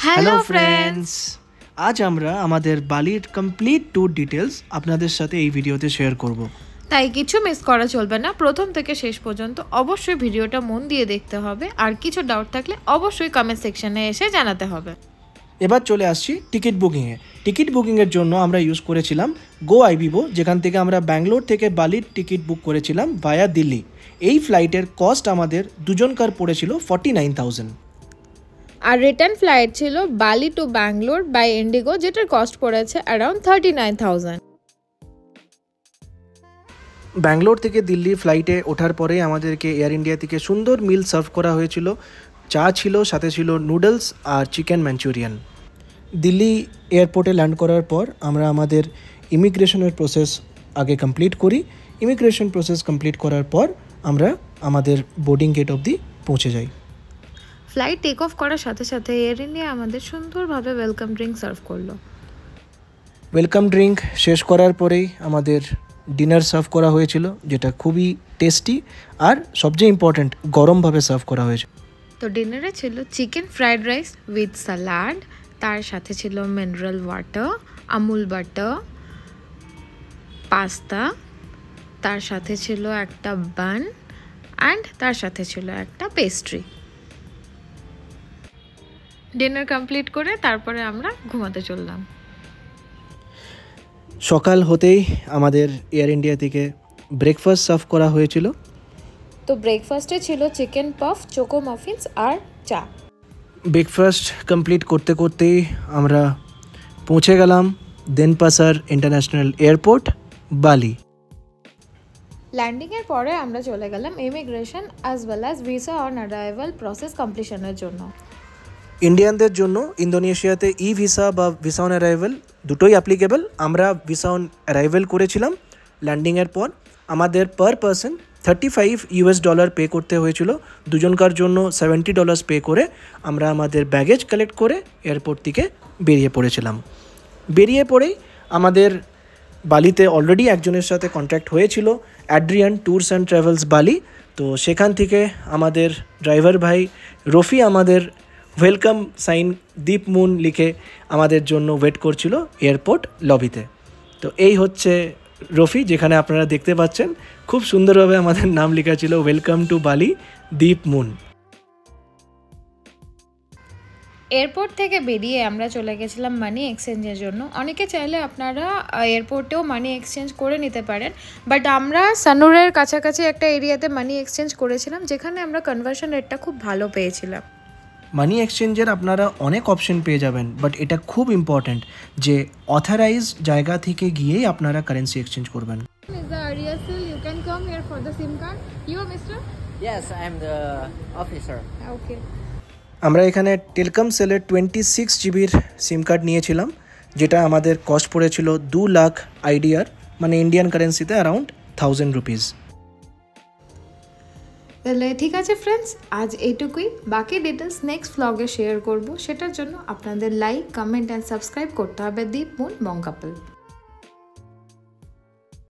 Hello friends, আজ আমরা আমাদের বালির কমপ্লিট ট্যুর ডিটেলস আপনাদের সাথে এই ভিডিওতে শেয়ার করব। তাই কিছু মিস করা চলবে না, প্রথম থেকে শেষ পর্যন্ত অবশ্যই ভিডিওটা মন দিয়ে দেখতে হবে। আর কিছু ডাউট থাকলে অবশ্যই কমেন্ট সেকশনে এসে জানাতে হবে। এবার চলে আসছি টিকিট বুকিংয়ে। টিকিট বুকিংয়ের জন্য আমরা ইউজ করেছিলাম গো আইবিবো, যেখান থেকে আমরা ব্যাঙ্গালোর থেকে বালির টিকিট বুক করেছিলাম ভায়া দিল্লি। এই ফ্লাইটের কস্ট আমাদের দুজনকার পড়েছিল 49,000। আর রিটার্ন ফ্লাইট ছিল বালি টু ব্যাঙ্গালোর বাই ইন্ডিগো, যেটার কস্ট পড়েছে অ্যারাউন্ড 39,000। ব্যাঙ্গালোর থেকে দিল্লি ফ্লাইটে ওঠার পরে আমাদেরকে এয়ার ইন্ডিয়া থেকে সুন্দর মিল সার্ভ করা হয়েছিল। চা ছিল, সাথে ছিল নুডলস আর চিকেন ম্যাঞ্চুরিয়ান। দিল্লি এয়ারপোর্টে ল্যান্ড করার পর আমরা আমাদের ইমিগ্রেশনের প্রসেস আগে কমপ্লিট করি। ইমিগ্রেশন প্রসেস কমপ্লিট করার পর আমরা আমাদের বোর্ডিং গেট অবধি পৌঁছে যাই। ফ্লাইট টেক অফ করার সাথে সাথে এয়ার ইন্ডিয়া আমাদের সুন্দরভাবে ওয়েলকাম ড্রিঙ্ক সার্ভ করলো। ওয়েলকাম ড্রিঙ্ক শেষ করার পরেই আমাদের ডিনার সার্ভ করা হয়েছিল, যেটা খুবই টেস্টি আর সবচেয়ে ইম্পর্ট্যান্ট গরমভাবে সার্ভ করা হয়েছে। তো ডিনারে ছিল chicken fried rice with salad, তার সাথে ছিল mineral water, Amul butter, pasta, তার সাথে ছিল একটা বান অ্যান্ড তার সাথে ছিল একটা পেস্ট্রি। ডিনার কমপ্লিট করে তারপরে আমরা ঘুমাতে চললাম। সকাল হতেই আমাদের এয়ার ইন্ডিয়া থেকে ব্রেকফাস্ট সার্ভ করা হয়েছিল। তো ব্রেকফাস্টে ছিল চিকেন পাফ, চোকো মাফিনস আর চা। ব্রেকফাস্ট কমপ্লিট করতে করতেই আমরা পৌঁছে গেলাম দেনপাসার ইন্টারন্যাশনাল এয়ারপোর্ট, বালি। ল্যান্ডিংয়ের পরে আমরা চলে গেলাম immigration as well as visa on arrival process কমপ্লিশনের জন্য। ইন্ডিয়ানদের জন্য ইন্দোনেশিয়াতে ই ভিসা বা ভিসা অন অ্যারাইভাল দুটোই অ্যাপ্লিকেবল। আমরা ভিসা অন অ্যারাইভাল করেছিলাম। ল্যান্ডিংয়ের পর আমাদের পার পারসন $35 পে করতে হয়েছিল। দুজনকার জন্য $70 পে করে আমরা আমাদের ব্যাগেজ কালেক্ট করে এয়ারপোর্ট থেকে বেরিয়ে পড়েছিলাম। বেরিয়ে পড়েই আমাদের বালিতে অলরেডি একজনের সাথে কন্ট্যাক্ট হয়েছিল, অ্যাড্রিয়ান ট্যুরস অ্যান্ড ট্রাভেলস বালি। তো সেখান থেকে আমাদের ড্রাইভার ভাই রফি আমাদের ওয়েলকাম সাইন দীপ মুন লিখে আমাদের জন্য ওয়েট করছিল এয়ারপোর্ট লবিতে। তো এই হচ্ছে রফি, যেখানে আপনারা দেখতে পাচ্ছেন খুব সুন্দরভাবে আমাদের নাম লেখা ছিল ওয়েলকাম টু বালি দীপ মুন। এয়ারপোর্ট থেকে বেরিয়ে আমরা চলে গেছিলাম মানি এক্সচেঞ্জের জন্য। অনেকে চাইলে আপনারা এয়ারপোর্টেও মানি এক্সচেঞ্জ করে নিতে পারেন, বাট আমরা সানুরের কাছাকাছি একটা এরিয়াতে মানি এক্সচেঞ্জ করেছিলাম, যেখানে আমরা কনভার্সন রেটটা খুব ভালো পেয়েছিলাম। মানি এক্সচেঞ্জের আপনারা অনেক অপশন পেয়ে যাবেন, বাট এটা খুব ইম্পর্ট্যান্ট যে অথরাইজ জায়গা থেকে গিয়েই আপনারা কারেন্সি এক্সচেঞ্জ করবেন। You can come here for the SIM card. You are Mr. Yes, I am the officer. Okay. আমরা এখানে টেলকম সেলের 26 জিবির সিম কার্ড নিয়েছিলাম, যেটা আমাদের কস্ট পড়েছিল 2 লাখ আইডিয়ার, মানে ইন্ডিয়ান কারেন্সিতে অ্যারাউন্ড 1000 রুপিস। তাহলে ঠিক আছে ফ্রেন্ডস, আজ এইটুকুই। বাকি ডিটেলস নেক্সট ভ্লগে শেয়ার করব। সেটার জন্য আপনাদের লাইক, কমেন্ট অ্যান্ড সাবস্ক্রাইব করতে হবে দীপ মুন মং কাপল।